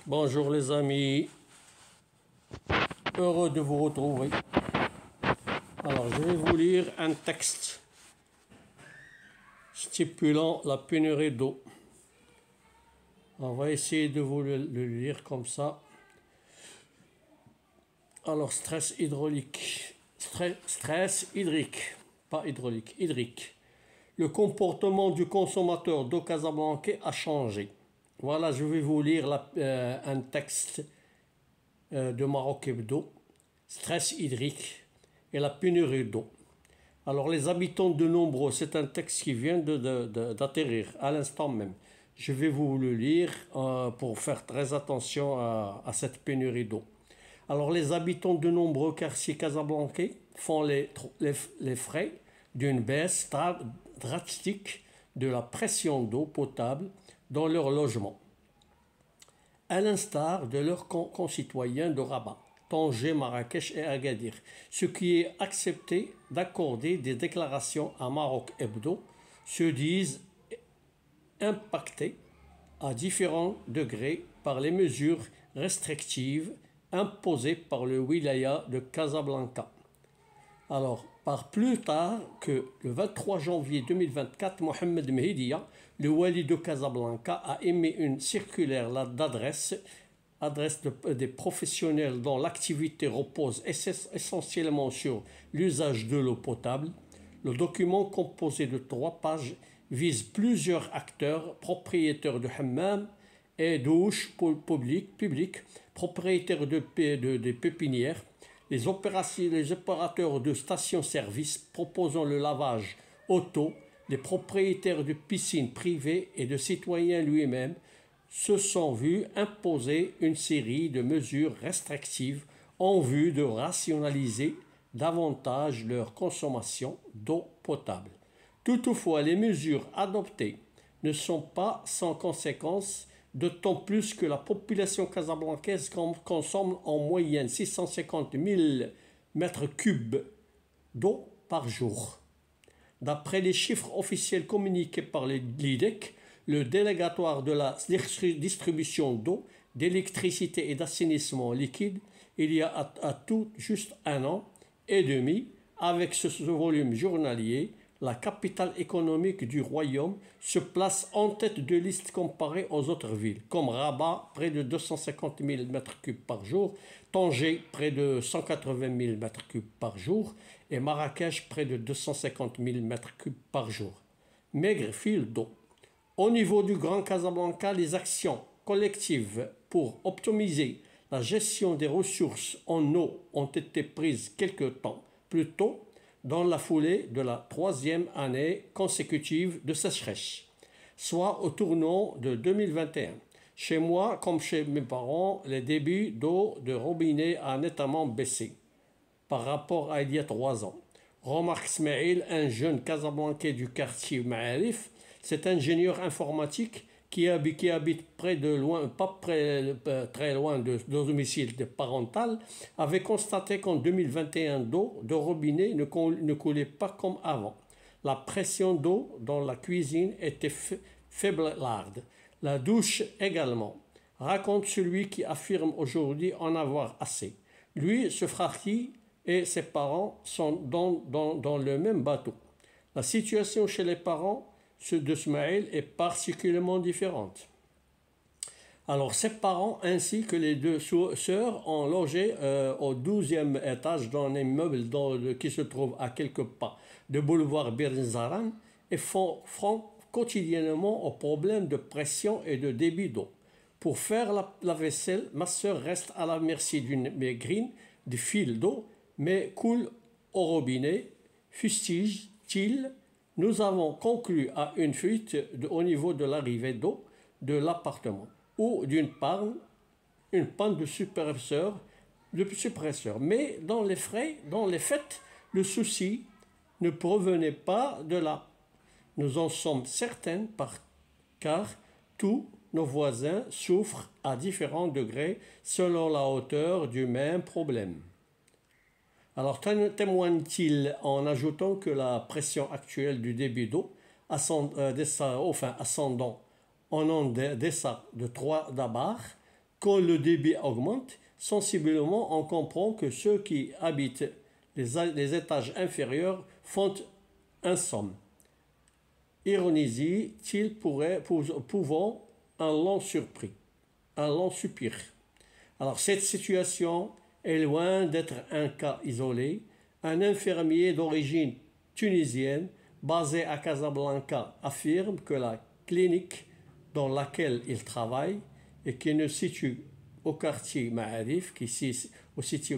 Bonjour les amis, heureux de vous retrouver. Alors je vais vous lire un texte stipulant la pénurie d'eau. On va essayer de vous le lire comme ça. Alors stress hydraulique, stress hydrique, pas hydraulique, hydrique. Le comportement du consommateur d'eau casablancais a changé. Voilà, je vais vous lire un texte de Maroc Hebdo, stress hydrique et la pénurie d'eau. Alors les habitants de Nombreux, c'est un texte qui vient d'atterrir à l'instant même. Je vais vous le lire pour faire très attention à cette pénurie d'eau. Alors les habitants de nombreux quartiers casablancais font les frais d'une baisse drastique de la pression d'eau potable dans leur logement, à l'instar de leurs concitoyens de Rabat, Tanger, Marrakech et Agadir, ce qui est accepté d'accorder des déclarations à Maroc Hebdo se disent impactés à différents degrés par les mesures restrictives imposées par le wilaya de Casablanca. Alors, par plus tard que le 23 janvier 2024, Mohamed Mehdia, le wali de Casablanca, a émis une circulaire d'adresse des professionnels dont l'activité repose essentiellement sur l'usage de l'eau potable. Le document composé de 3 pages vise plusieurs acteurs, propriétaires de hammams et douches publiques, propriétaires de pépinières, les opérateurs de stations-service proposant le lavage auto, les propriétaires de piscines privées et de citoyens lui-même se sont vus imposer une série de mesures restrictives en vue de rationaliser davantage leur consommation d'eau potable. Toutefois, les mesures adoptées ne sont pas sans conséquences, d'autant plus que la population casablancaise consomme en moyenne 650 000 mètres cubes d'eau par jour. D'après les chiffres officiels communiqués par l'IDEC, le délégatoire de la distribution d'eau, d'électricité et d'assainissement liquide, il y a à tout juste 1 an et demi, avec ce volume journalier, la capitale économique du royaume se place en tête de liste comparée aux autres villes, comme Rabat, près de 250 000 m3 par jour, Tanger, près de 180 000 m3 par jour, et Marrakech, près de 250 000 m3 par jour. Maigre fil d'eau. Au niveau du Grand Casablanca, les actions collectives pour optimiser la gestion des ressources en eau ont été prises quelque temps plus tôt, dans la foulée de la 3e année consécutive de sécheresse, soit au tournant de 2021. Chez moi, comme chez mes parents, les débits d'eau de robinet a nettement baissé par rapport à il y a 3 ans. Remarque Smaïl, un jeune casablancais du quartier Ma'arif, cet ingénieur informatique qui habite très loin de domicile parental, avait constaté qu'en 2021, l'eau de robinet ne coulait pas comme avant. La pression d'eau dans la cuisine était faiblarde. La douche également, raconte celui qui affirme aujourd'hui en avoir assez. Lui, ce fraki et ses parents sont dans le même bateau. La situation chez les parents de Smaïl est particulièrement différente. Alors, ses parents ainsi que les 2 sœurs ont logé au 12e étage d'un immeuble qui se trouve à quelques pas de boulevard Birnzaran et font front quotidiennement aux problèmes de pression et de débit d'eau. Pour faire la vaisselle, ma sœur reste à la merci d'une maigrine de fil d'eau, mais coule au robinet, fustige-t-il. Nous avons conclu à une fuite au niveau de l'arrivée d'eau de l'appartement ou une panne de suppresseur. Mais dans les faits, le souci ne provenait pas de là. Nous en sommes certains car tous nos voisins souffrent à différents degrés selon la hauteur du même problème. Alors témoigne-t-il en ajoutant que la pression actuelle du débit d'eau ascendant en onde de 3 d'abord Quand le débit augmente sensiblement, on comprend que ceux qui habitent les étages inférieurs font un somme. Ironise-t-il pouvant un long surpris, un long soupir. Alors cette situation est loin d'être un cas isolé. Un infirmier d'origine tunisienne basé à Casablanca affirme que la clinique dans laquelle il travaille et qui ne situe au quartier Ma'arif,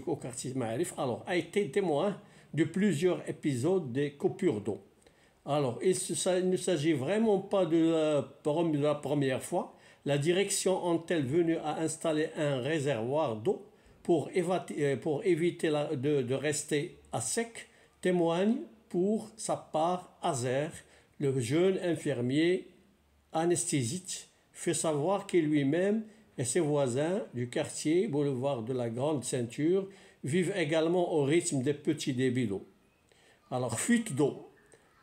au quartier Ma'arif, alors a été témoin de plusieurs épisodes de coupures d'eau. Alors, il ne s'agit vraiment pas de la première fois. La direction est-elle venue à installer un réservoir d'eau pour éviter de rester à sec, témoigne pour sa part Azer, le jeune infirmier anesthésiste, fait savoir que lui-même et ses voisins du quartier boulevard de la Grande Ceinture vivent également au rythme des petits débits d'eau. Alors, fuite d'eau.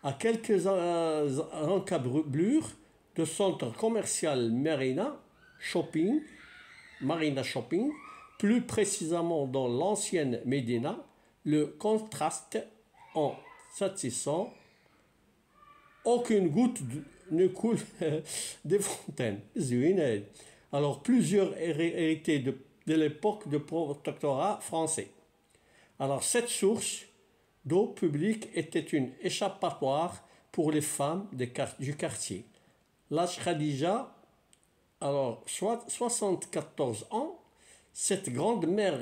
À quelques encablures de centre commercial Marina Shopping, plus précisément dans l'ancienne Médina, le contraste en satisfaisant. Aucune goutte ne coule des fontaines. Alors, plusieurs hérités de l'époque de protectorat français. Alors, cette source d'eau publique était une échappatoire pour les femmes du quartier. L'âge Khadija, alors, soit 74 ans, cette grande-mère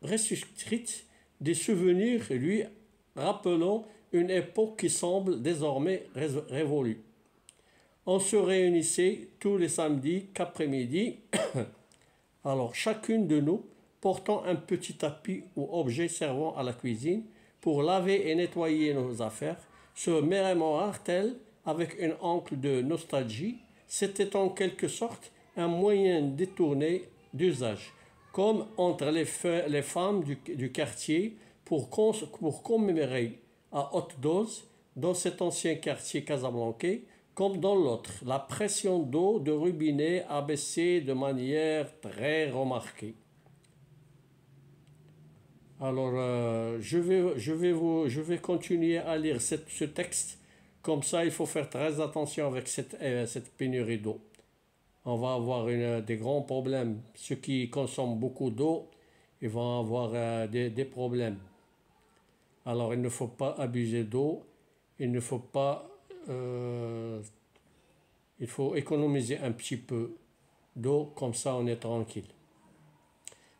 ressuscite des souvenirs lui rappelant une époque qui semble désormais révolue. On se réunissait tous les samedis qu'après-midi, alors chacune de nous portant un petit tapis ou objet servant à la cuisine pour laver et nettoyer nos affaires, se mémoire-t-elle avec un angle de nostalgie. C'était en quelque sorte un moyen détourné d'usage, comme entre les femmes du quartier pour commémorer à haute dose, dans cet ancien quartier casablancais, comme dans l'autre. La pression d'eau de robinet a baissé de manière très remarquée. Alors, je vais continuer à lire ce texte. Comme ça, il faut faire très attention avec cette pénurie d'eau. On va avoir des grands problèmes. Ceux qui consomment beaucoup d'eau, ils vont avoir des problèmes. Alors, il ne faut pas abuser d'eau. Il faut économiser un petit peu d'eau, comme ça on est tranquille.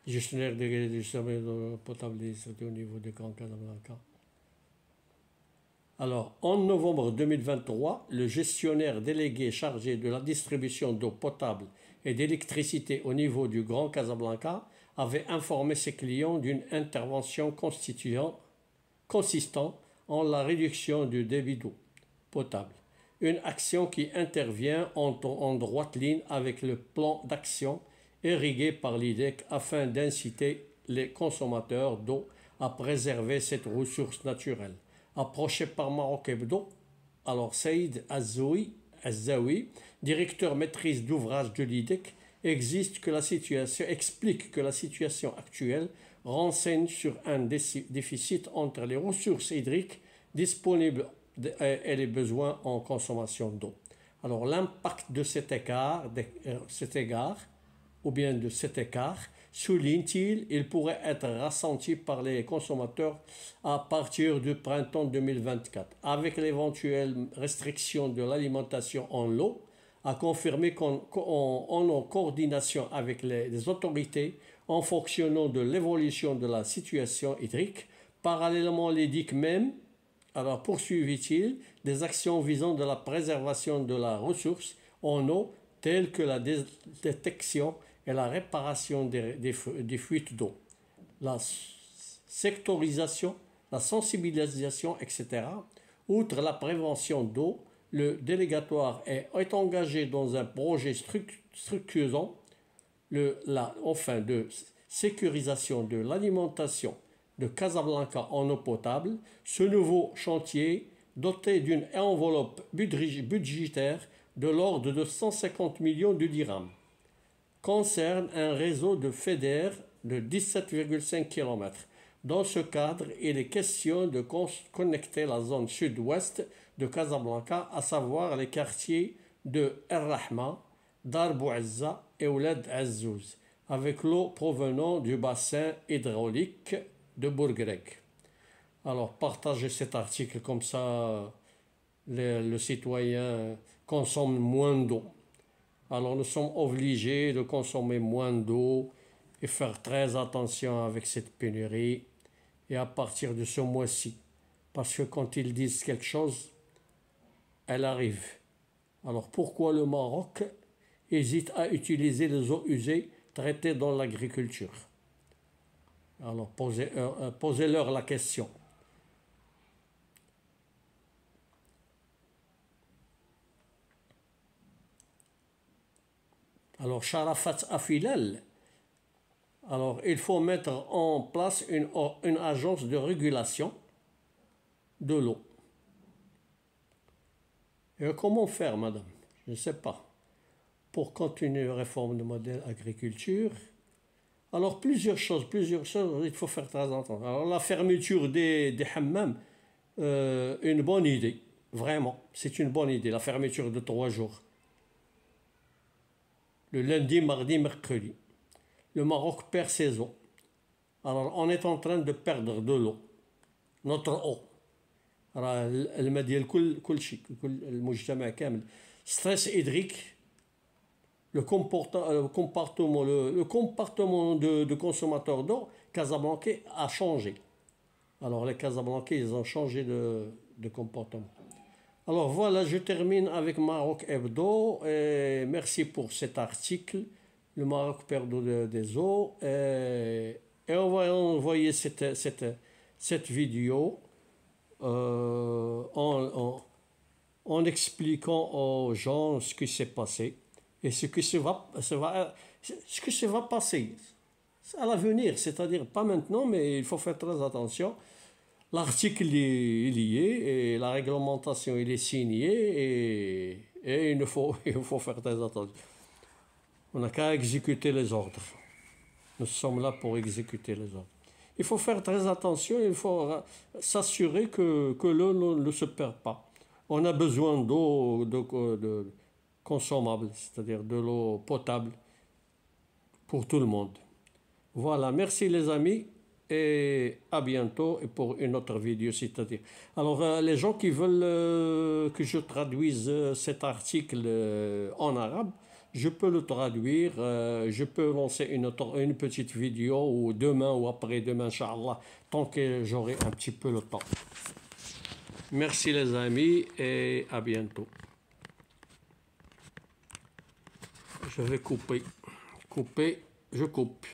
Gestionnaire des services potables au niveau de Grand Casablanca. Alors, en novembre 2023, le gestionnaire délégué chargé de la distribution d'eau potable et d'électricité au niveau du Grand Casablanca avait informé ses clients d'une intervention consistant en la réduction du débit d'eau potable. Une action qui intervient en droite ligne avec le plan d'action irrigué par l'IDEC afin d'inciter les consommateurs d'eau à préserver cette ressource naturelle. Approché par Maroc Hebdo, alors Saïd Azzaoui, directeur maîtrise d'ouvrage de l'IDEC, explique que la situation actuelle renseigne sur un déficit entre les ressources hydriques disponibles et les besoins en consommation d'eau. Alors l'impact de cet écart, souligne-t-il, il pourrait être ressenti par les consommateurs à partir du printemps 2024, avec l'éventuelle restriction de l'alimentation en eau, a confirmé en coordination avec les autorités, en fonctionnant de l'évolution de la situation hydrique. Parallèlement, l'IDIC même, alors poursuivit-il, des actions visant de la préservation de la ressource en eau, telles que la détection et la réparation des fuites d'eau, la sectorisation, la sensibilisation, etc. Outre la prévention d'eau, le délégatoire est engagé dans un projet structurant de sécurisation de l'alimentation de Casablanca en eau potable. Ce nouveau chantier, doté d'une enveloppe budgétaire de l'ordre de 150 millions de dirhams, concerne un réseau de FEDER de 17,5 km. Dans ce cadre, il est question de connecter la zone sud-ouest de Casablanca, à savoir les quartiers de El Rahma, Dar Bouazza et Ouled Azzouz, avec l'eau provenant du bassin hydraulique de Bourgreg. Alors, partagez cet article comme ça, le citoyen consomme moins d'eau. Alors, nous sommes obligés de consommer moins d'eau et faire très attention avec cette pénurie. Et à partir de ce mois-ci, parce que quand ils disent quelque chose, elle arrive. Alors, pourquoi le Maroc hésite à utiliser les eaux usées traitées dans l'agriculture? Alors, posez-leur la question. Alors, Sharafat Afilal, alors il faut mettre en place une agence de régulation de l'eau. Et comment faire, madame? Je ne sais pas. Pour continuer une réforme de modèle agriculture, alors plusieurs choses, il faut faire très attention. Alors la fermeture des hammams, une bonne idée, vraiment, c'est une bonne idée, la fermeture de 3 jours. Le lundi, mardi, mercredi. Le Maroc perd ses eaux. Alors on est en train de perdre de l'eau, notre eau. راه الماء ديال كل شيء المجتمع كامل. Stress hydrique, le comportement de consommateurs d'eau casablancais a changé. Alors les Casablancais, ils ont changé de comportement. Alors voilà, je termine avec Maroc Hebdo. Et merci pour cet article. Le Maroc perd des eaux. Et on va envoyer cette vidéo en expliquant aux gens ce qui s'est passé et ce que va passer à l'avenir, c'est-à-dire pas maintenant, mais il faut faire très attention. L'article il y est et la réglementation il est signée et il faut faire très attention. On n'a qu'à exécuter les ordres. Nous sommes là pour exécuter les ordres. Il faut faire très attention, il faut s'assurer que l'eau ne se perd pas. On a besoin d'eau consommable, c'est-à-dire de l'eau potable pour tout le monde. Voilà, merci les amis et à bientôt et pour une autre vidéo, c'est-à-dire. Alors, les gens qui veulent que je traduise cet article en arabe, je peux le traduire, je peux lancer une petite vidéo ou demain ou après-demain, Inch'Allah, tant que j'aurai un petit peu le temps. Merci les amis et à bientôt. Je vais couper, je coupe.